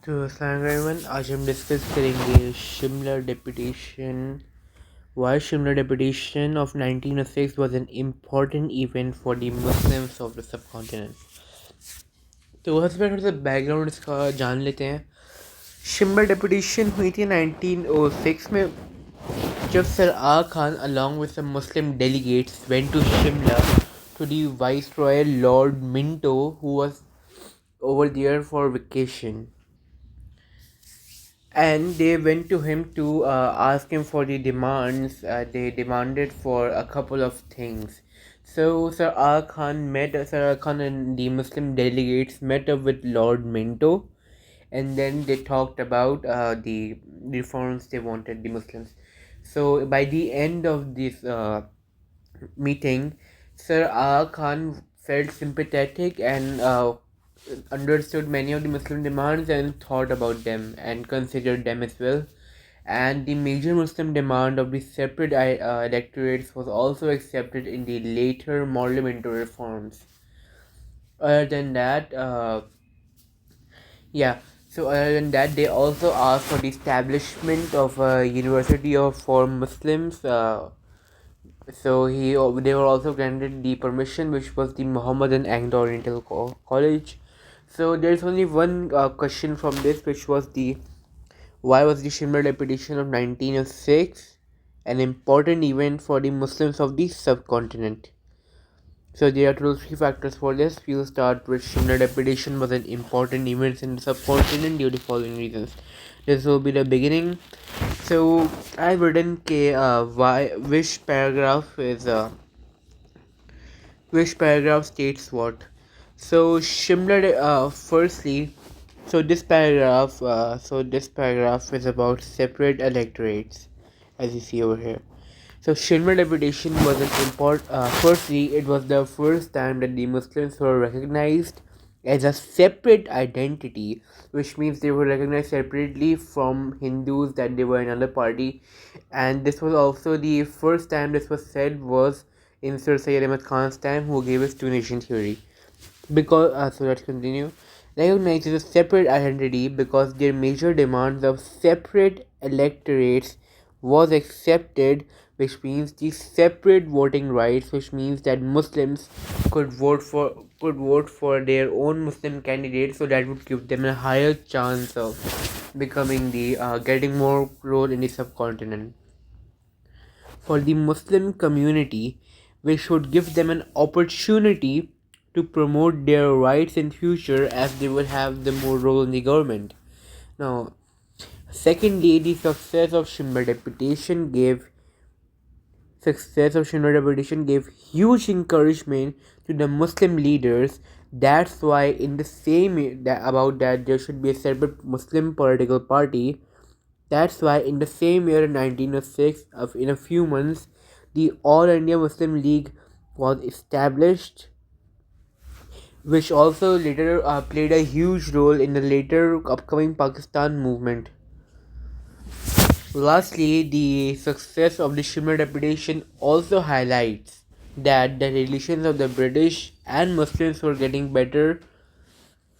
तो अस्सलाम everyone, आज हम डिस्कस करेंगे Shimla deputation. Why Shimla Deputation of 1906 was an important event for the Muslims of the subcontinent. तो सबसे पहले थोड़ा सा बैकग्राउंड इसका जान लेते हैं. शिमला डेपुटेशन हुई थी 1906 में, जब सर आ Khan along with some Muslim delegates went to Shimla to the Viceroy Lord Minto, who was over there for vacation. And they went to him to ask him for the demands. They demanded for a couple of things. So Sir R Khan and the Muslim delegates met up with Lord Minto, and then they talked about the reforms they wanted, the Muslims. So by the end of this meeting, Sir R Khan felt sympathetic and understood many of the Muslim demands and thought about them and considered them as well. And the major Muslim demand of the separate electorates was also accepted in the later parliamentary reforms. Other than that, yeah. So other than that, they also asked for the establishment of a university for Muslims. They were also granted the permission, which was the Mohammedan Anglo Oriental College. So there's only one question from this, which was the why was the Shimla Deputation of 1906 an important event for the Muslims of the subcontinent? So there are total three factors for this. We'll start with Shimla Deputation was an important event in the subcontinent due to the following reasons. This will be the beginning. So I've written which paragraph states what. So firstly, this paragraph is about separate electorates, as you see over here. So Shimla Deputation was an important. Firstly, it was the first time that the Muslims were recognized as a separate identity, which means they were recognized separately from Hindus that they were another party, and this was also the first time this was said was in Sir Syed Ahmad Khan's time, who gave us two-nation theory. Let's continue. Recognized as a separate identity because their major demands of separate electorates was accepted, which means the separate voting rights, which means that Muslims could vote for their own Muslim candidate, so that would give them a higher chance of becoming the getting more role in the subcontinent. For the Muslim community, we should give them an opportunity to promote their rights in future, as they will have the more role in the government. Now, secondly, the success of Shimla Deputation gave huge encouragement to the Muslim leaders. That's why in the same about that there should be a separate Muslim political party. That's why in the same year, 1906, in a few months, the All India Muslim League was established, which also later played a huge role in the later upcoming Pakistan movement. Lastly, the success of the Shimla Deputation also highlights that the relations of the British and Muslims were getting better.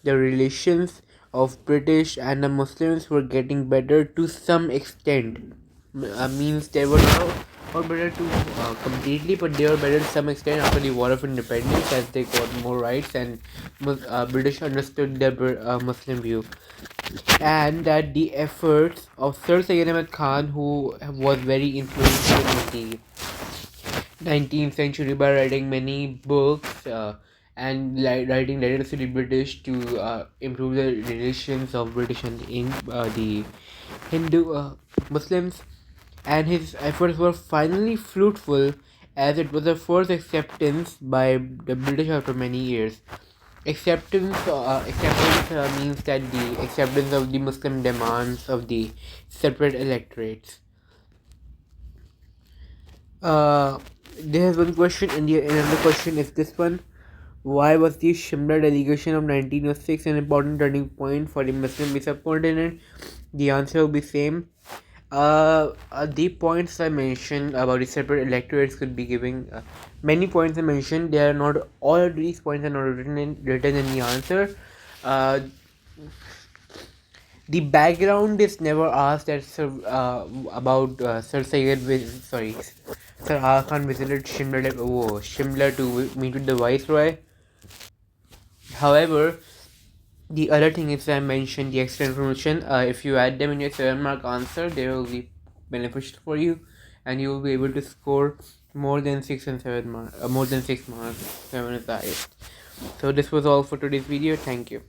The relations of British and the Muslims were getting better to some extent. Means they were not better to completely, but they were better to some extent after the War of Independence, as they got more rights and British understood the Muslim view. And that the efforts of Sir Syed Ahmad Khan, who was very influential in the 19th century by writing many books and writing letters to the British to improve the relations of British and the Hindu Muslims, and his efforts were finally fruitful, as it was the first acceptance by the British after many years. Acceptance means that the acceptance of the Muslim demands of the separate electorates. There's one question, and another question is this one. Why was the Shimla delegation of 1906 an important turning point for the Muslim subcontinent? The answer will be same. The points I mentioned about the separate electorates could be giving many points I mentioned. They are not all of these points are not written in the answer. Uh, The background is never asked at about Sir Sir Aga Khan visited Shimla to meet with the Viceroy. However, the other thing is I mentioned the extra information. If you add them in your 7 mark answer, they will be beneficial for you, and you will be able to score more than 6 and 7 marks. More than 6 marks. 7 is the highest. So this was all for today's video. Thank you.